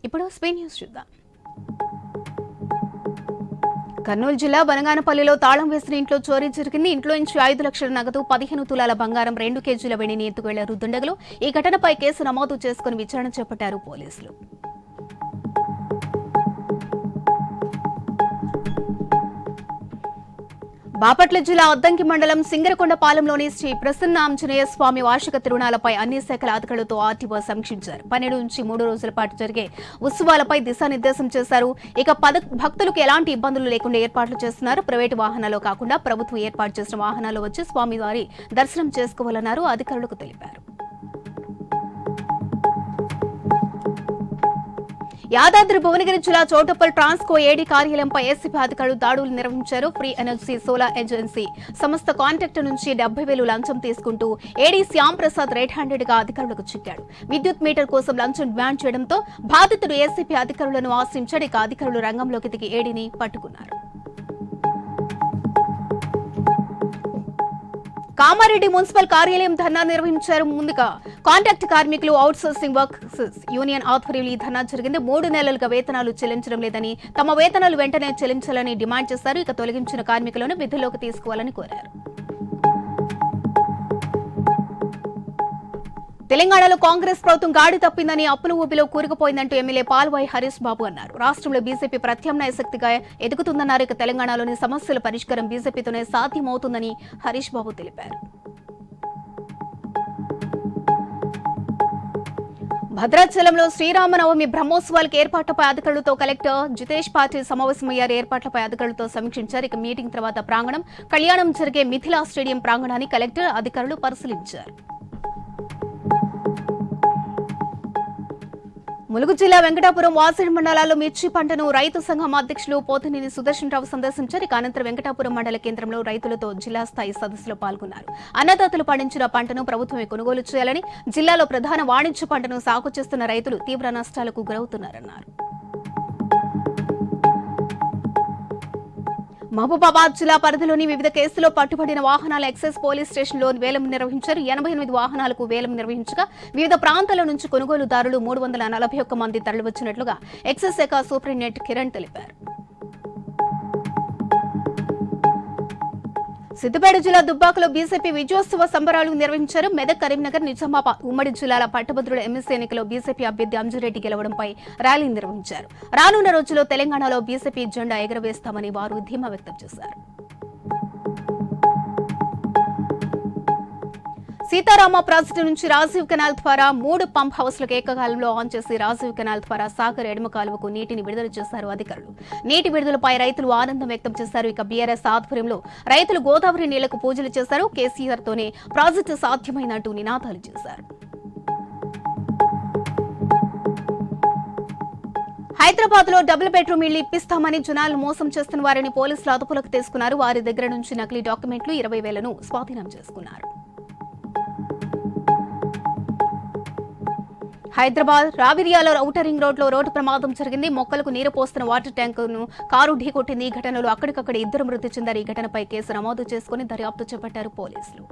ఇప్పుడు Spain news చూద్దాం. కర్నూలు జిల్లా బనగానపల్లిలో తాళం వేసిన ఇంట్లో చోరీ జరిగింది. ఇంట్లో నుంచి 5 లక్షల నగదు, 15 తులాల బంగారం, 2 కేజీల వెండిని ఎత్తుకెళ్లారు దుండగులు. ఈ ఘటనపై కేసు నమోదు చేసుకుని విచారణ చేపట్టారు పోలీసులు. బాపట్ల జిల్లా అద్దంకి మండలం సింగరకొండపాలెంలోని శ్రీ ప్రసన్న ఆంజనేయ స్వామి వార్షిక తిరునాళ్లపై అన్ని శాఖల అధికారులతో ఆర్టీఓ సమీక్షించారు. 12 నుంచి 3 రోజుల పాటు జరిగే ఉత్సవాలపై దిశానిర్దేశం చేశారు. ఇక భక్తులకు ఎలాంటి ఇబ్బందులు లేకుండా ఏర్పాట్లు చేస్తున్నారు. ప్రైవేటు వాహనాల్లో కాకుండా ప్రభుత్వం ఏర్పాటు చేసిన వాహనాల్లో వచ్చి స్వామివారి దర్శనం చేసుకోవాలన్నారు అధికారులకు తెలిపారు. యాదాద్రి భువనగిరి జిల్లా చోటప్పల్ ట్రాన్స్కో ఏడీ కార్యాలయంపై ఏసీబీ అధికారులు దాడులు నిర్వహించారు. ఫ్రీ ఎనర్జీ సోలార్ ఏజెన్సీ సంస్థ కాంట్రాక్టర్ నుంచి 70,000 లంచం తీసుకుంటూ ఏడీ శ్యామ్ ప్రసాద్ రెడ్ హ్యాండెడ్ గా అధికారులకు చిక్కాడు. విద్యుత్ మీటర్ కోసం లంచం డిమాండ్ చేయడంతో బాధితుడు ఏసీబీ అధికారులను ఆశ్రయించాడు. ఇక అధికారులు రంగంలోకి దిగి ఏడీని పట్టుకున్నారు. కామారెడ్డి మున్సిపల్ కార్యాలయం ధర్నా నిర్వహించారు. ముందుగా కాంట్రాక్ట్ కార్మికులు అవుట్ సోర్సింగ్ వర్క్స్ యూనియన్ ఆధ్వర్యంలో ఈ ధర్నా జరిగింది. 3 నెలలుగా వేతనాలు చెల్లించడం లేదని, తమ వేతనాలు వెంటనే చెల్లించాలని డిమాండ్ చేశారు. ఇక తొలగించిన కార్మికులను విధుల్లోకి తీసుకోవాలని కోరారు. తెలంగాణలో కాంగ్రెస్ ప్రభుత్వం గాడి తప్పిందని, అప్పుల ఊబిలో కూరుకుపోయిందంటూ ఎమ్మెల్యే పాల్వాయి హరీష్ బాబు అన్నారు. రాష్ట్రంలో బీజేపీ ప్రత్యామ్నాయ శక్తిగా ఎదుగుతుందన్నారు. ఇక తెలంగాణలోని సమస్యల పరిష్కారం బీజేపీతోనే సాధ్యమవుతుందని హరీష్ బాబు తెలిపారు. భద్రాచలంలో శ్రీరామనవమి బ్రహ్మోత్సవాలకు ఏర్పాట్లపై అధికారులతో కలెక్టర్ జితేష్ పాటిల్ సమావేశమయ్యారు. ఏర్పాట్లపై అధికారులతో సమీక్షించారు. ఇక మీటింగ్ తర్వాత ప్రాంగణం కళ్యాణం జరిగే మిథిలా స్టేడియం ప్రాంగణాన్ని కలెక్టర్ అధికారులు పరిశీలించారు. ములుగు జిల్లా వెంకటాపురం వాసిడి మండలాల్లో మిర్చి పంటను రైతు సంఘం అధ్యక్షులు పోతినేని సుదర్శన్ రావు సందర్శించారు. ఇక అనంతరం వెంకటాపురం మండల కేంద్రంలో రైతులతో జిల్లా స్థాయి సదస్సులో పాల్గొన్నారు. అన్నదాతలు పండించిన పంటను ప్రభుత్వమే కొనుగోలు చేయాలని, జిల్లాలో ప్రధాన వాణిజ్య పంటను సాగు చేస్తున్న రైతులు తీవ్ర నష్టాలకు గురవుతున్నారన్నారు. మహబూబాబాద్ జిల్లా పరిధిలోని వివిధ కేసుల్లో పట్టుబడిన వాహనాల ఎక్సైజ్ పోలీస్ స్టేషన్లో వేలం నిర్వహించారు. 88 వాహనాలకు వేలం నిర్వహించగా వివిధ ప్రాంతాల నుంచి కొనుగోలుదారులు 341 మంది తరలివచ్చినట్లుగా ఎక్సైజ్ శాఖ సూపరింటెండెంట్ కిరణ్ తెలిపారు. సిద్దిపేట జిల్లా దుబ్బాకలో బీజేపీ విజయోత్సవ సంబరాలు నిర్వహించారు. మెదక్, కరీంనగర్, నిజామాబాద్ ఉమ్మడి జిల్లాల పట్టభద్రుల ఎమ్మెల్సీ ఎన్నికలో బీజేపీ అభ్యర్థి అంజిరెడ్డి గెలవడంపై ర్యాలీ నిర్వహించారు. రానున్న రోజుల్లో తెలంగాణలో బీజేపీ జెండా ఎగరవేస్తామని వారు ధీమా వ్యక్తం చేశారు. సీతారామ ప్రాజెక్టు నుంచి రాజీవ్ కెనాల్ ద్వారా 3 పంప్ హౌస్లకు ఏకకాలంలో ఆన్ చేసి రాజీవ్ కెనాల్ ద్వారా సాగర్ ఎడమ కాలువకు నీటిని విడుదల చేశారు అధికారులు. నీటి విడుదలపై రైతులు ఆనందం వ్యక్తం చేశారు. ఇక బీఆర్ఎస్ ఆధ్వర్యంలో రైతులు గోదావరి నీళ్లకు పూజలు చేశారు. కేసీఆర్ తోనే ప్రాజెక్టు సాధ్యమైనట్టు నినాదాలు చేశారు. హైదరాబాద్ లో డబుల్ బెడ్రూమ్ ఇళ్లు ఇప్పిస్తామని జనాలు మోసం చేస్తున్న వారిని పోలీసులు అదుపులోకి తీసుకున్నారు. వారి దగ్గర నుంచి నకిలీ డాక్యుమెంట్లు 20,000ను స్వాధీనం చేసుకున్నారు. హైదరాబాద్ రావిరియాలో ఔటర్ రింగ్ రోడ్ లో రోడ్డు ప్రమాదం జరిగింది. మొక్కలకు నీరు పోస్తున్న వాటర్ ట్యాంకును కారు ఢీకొట్టింది. ఈ ఘటనలో అక్కడికక్కడ 2 మృతి చెందారు. ఈ ఘటనపై కేసు నమోదు చేసుకుని దర్యాప్తు చేపట్టారు పోలీసులు.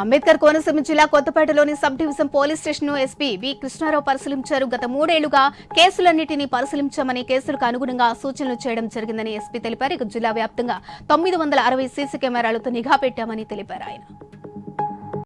అంబేద్కర్ కోనసీమ జిల్లా కొత్తపేటలోని sub division police station SP B Krishnarao పరిశీలించారు. గత 3 ఏళ్లుగా కేసులన్నింటినీ పరిశీలించామని, కేసులకు అనుగుణంగా సూచనలు చేయడం జరిగిందని ఎస్పీ తెలిపారు. ఇక జిల్లా వ్యాప్తంగా 960 సీసీ కెమెరాలతో నిఘా పెట్టామని తెలిపారు ఆయన.